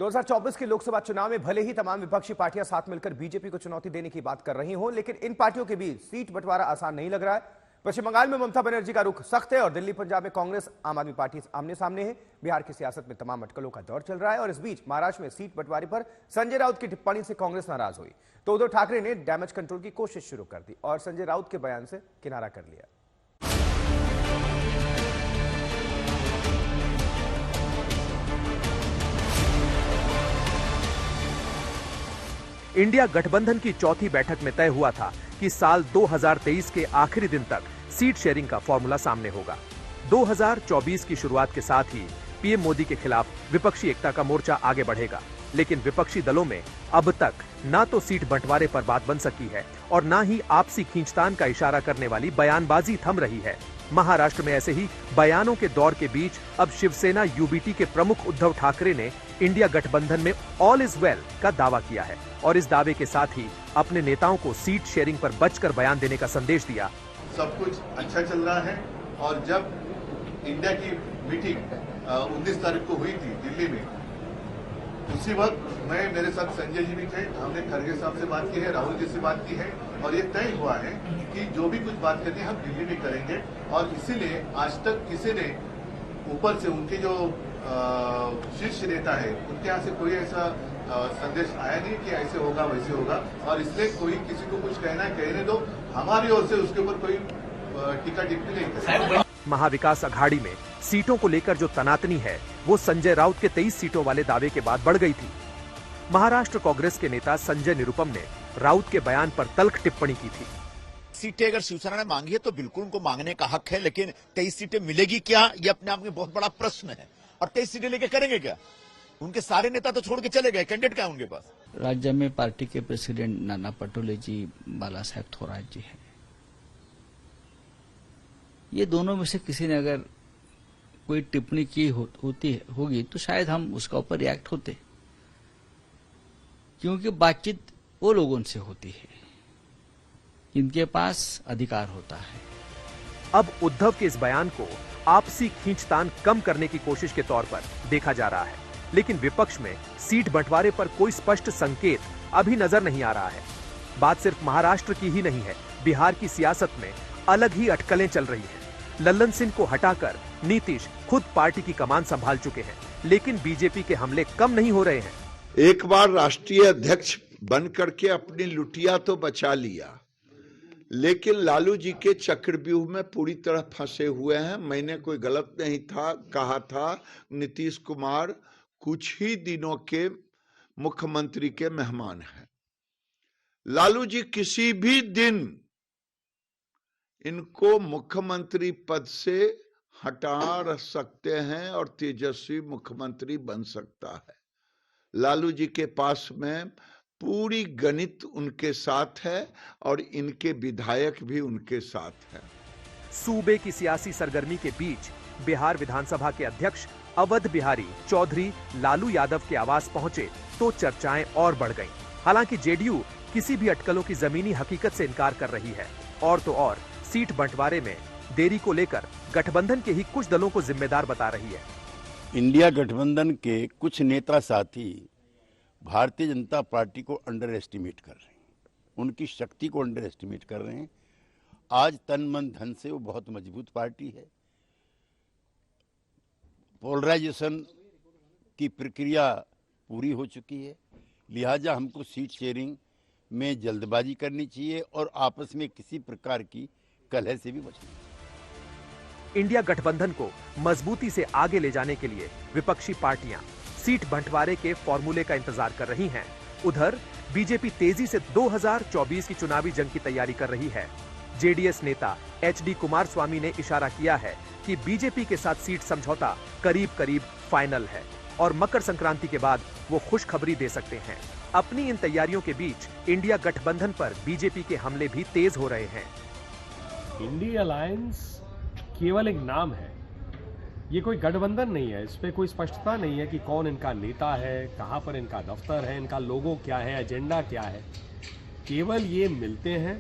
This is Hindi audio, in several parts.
2024 के लोकसभा चुनाव में भले ही तमाम विपक्षी पार्टियां साथ मिलकर बीजेपी को चुनौती देने की बात कर रही हों, लेकिन इन पार्टियों के बीच सीट बंटवारा आसान नहीं लग रहा है। पश्चिम बंगाल में ममता बनर्जी का रुख सख्त है और दिल्ली पंजाब में कांग्रेस आम आदमी पार्टी आमने सामने है। बिहार की सियासत में तमाम अटकलों का दौर चल रहा है और इस बीच महाराष्ट्र में सीट बंटवारे पर संजय राउत की टिप्पणी से कांग्रेस नाराज हुई तो उद्धव ठाकरे ने डैमेज कंट्रोल की कोशिश शुरू कर दी और संजय राउत के बयान से किनारा कर लिया। इंडिया गठबंधन की चौथी बैठक में तय हुआ था कि साल 2023 के आखिरी दिन तक सीट शेयरिंग का फॉर्मूला सामने होगा। 2024 की शुरुआत के साथ ही पीएम मोदी के खिलाफ विपक्षी एकता का मोर्चा आगे बढ़ेगा, लेकिन विपक्षी दलों में अब तक ना तो सीट बंटवारे पर बात बन सकी है और ना ही आपसी खींचतान का इशारा करने वाली बयानबाजी थम रही है। महाराष्ट्र में ऐसे ही बयानों के दौर के बीच अब शिवसेना यूबीटी के प्रमुख उद्धव ठाकरे ने इंडिया गठबंधन में ऑल इज वेल का दावा किया है और इस दावे के साथ ही अपने नेताओं को सीट शेयरिंग पर बचकर बयान देने का संदेश दिया। सब कुछ अच्छा चल रहा है और जब इंडिया की मीटिंग 19 तारीख को हुई थी दिल्ली में, उसी वक्त मेरे साथ संजय जी भी थे, हमने खड़गे साहब से बात की है, राहुल जी से बात की है और ये तय हुआ है कि जो भी कुछ बात करनी है हम दिल्ली में करेंगे। और इसीलिए आज तक किसी ने ऊपर से उनके जो शीर्ष नेता है उनके यहाँ से कोई ऐसा संदेश आया नहीं कि ऐसे होगा वैसे होगा और इसलिए कोई किसी को कुछ कहना है कहने दो, हमारी ओर से उसके ऊपर कोई टीका टिप्पणी नहीं करेगा। महाविकास अघाड़ी में सीटों को लेकर जो तनातनी है वो संजय राउत के 23 सीटों वाले दावे के बाद बढ़ गई थी। महाराष्ट्र कांग्रेस के नेता संजय निरुपम ने राउत के बयान पर तल्ख टिप्पणी की थी। सीटें अगर शिवसेना ने मांगी है तो बिल्कुल उनको मांगने का हक है, लेकिन 23 सीटें मिलेगी क्या, ये अपने आप में बहुत बड़ा प्रश्न है। और 23 सीटें लेके करेंगे क्या? उनके सारे नेता तो छोड़ के चले गए, कैंडिडेट क्या उनके पास? राज्य में पार्टी के प्रेसिडेंट नाना पटोले जी, बाला साहेब थोराट जी हैं। ये दोनों में से किसी ने अगर कोई टिप्पणी की होगी तो शायद हम उसका ऊपर रिएक्ट होते, क्योंकि बातचीत वो लोगों से होती है इनके पास अधिकार होता है। अब उद्धव के इस बयान को आपसी खींचतान कम करने की कोशिश के तौर पर देखा जा रहा है, लेकिन विपक्ष में सीट बंटवारे पर कोई स्पष्ट संकेत अभी नजर नहीं आ रहा है। बात सिर्फ महाराष्ट्र की ही नहीं है, बिहार की सियासत में अलग ही अटकलें चल रही हैं। लल्लन सिंह को हटाकर नीतीश खुद पार्टी की कमान संभाल चुके हैं, लेकिन बीजेपी के हमले कम नहीं हो रहे हैं। एक बार राष्ट्रीय अध्यक्ष बन करके अपनी लुटिया तो बचा लिया, लेकिन लालू जी के चक्रव्यूह में पूरी तरह फंसे हुए हैं। मैंने कोई गलत नहीं कहा था। नीतीश कुमार कुछ ही दिनों के मुख्यमंत्री के मेहमान हैं। लालू जी किसी भी दिन इनको मुख्यमंत्री पद से हटा सकते हैं और तेजस्वी मुख्यमंत्री बन सकता है। लालू जी के पास में पूरी गणित उनके साथ है और इनके विधायक भी उनके साथ हैं। सूबे की सियासी सरगर्मी के बीच बिहार विधानसभा के अध्यक्ष अवध बिहारी चौधरी लालू यादव के आवास पहुंचे तो चर्चाएं और बढ़ गईं। हालांकि जेडीयू किसी भी अटकलों की जमीनी हकीकत से इनकार कर रही है और तो और सीट बंटवारे में देरी को लेकर गठबंधन के ही कुछ दलों को जिम्मेदार बता रही है। इंडिया गठबंधन के कुछ नेता साथी भारतीय जनता पार्टी को अंडर एस्टिमेट कर रहे हैं, उनकी शक्ति को अंडर एस्टिमेट कर रहे हैं। आज तन मन धन से वो बहुत मजबूत पार्टी है। पोलराइजेशन की प्रक्रिया पूरी हो चुकी है, लिहाजा हमको सीट शेयरिंग में जल्दबाजी करनी चाहिए और आपस में किसी प्रकार की कलह से भी बचना चाहिए। इंडिया गठबंधन को मजबूती से आगे ले जाने के लिए विपक्षी पार्टियां सीट बंटवारे के फॉर्मूले का इंतजार कर रही हैं। उधर बीजेपी तेजी से 2024 की चुनावी जंग की तैयारी कर रही है। जेडीएस नेता एचडी कुमारस्वामी ने इशारा किया है कि बीजेपी के साथ सीट समझौता करीब करीब फाइनल है और मकर संक्रांति के बाद वो खुशखबरी दे सकते हैं। अपनी इन तैयारियों के बीच इंडिया गठबंधन पर बीजेपी के हमले भी तेज हो रहे हैं। इंडिया अलायंस केवल एक नाम है, ये कोई गठबंधन नहीं है। इस पे कोई स्पष्टता नहीं है कि कौन इनका नेता है, कहां पर इनका दफ्तर है, इनका लोगो क्या है, एजेंडा क्या है। केवल ये मिलते हैं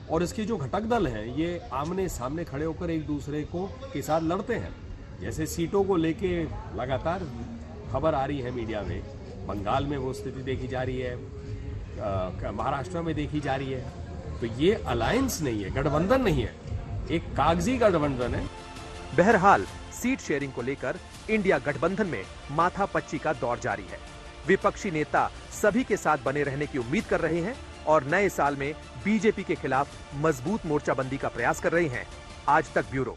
और इसके जो घटक दल हैं ये आमने सामने खड़े होकर एक दूसरे को के साथ लड़ते हैं। जैसे सीटों को लेके लगातार खबर आ रही है मीडिया में बंगाल में वो स्थिति देखी जा रही है, महाराष्ट्र में देखी जा रही है। तो ये अलायंस नहीं है, गठबंधन नहीं है, एक कागजी गठबंधन है। बहरहाल सीट शेयरिंग को लेकर इंडिया गठबंधन में माथापच्ची का दौर जारी है। विपक्षी नेता सभी के साथ बने रहने की उम्मीद कर रहे हैं और नए साल में बीजेपी के खिलाफ मजबूत मोर्चाबंदी का प्रयास कर रहे हैं। आज तक ब्यूरो।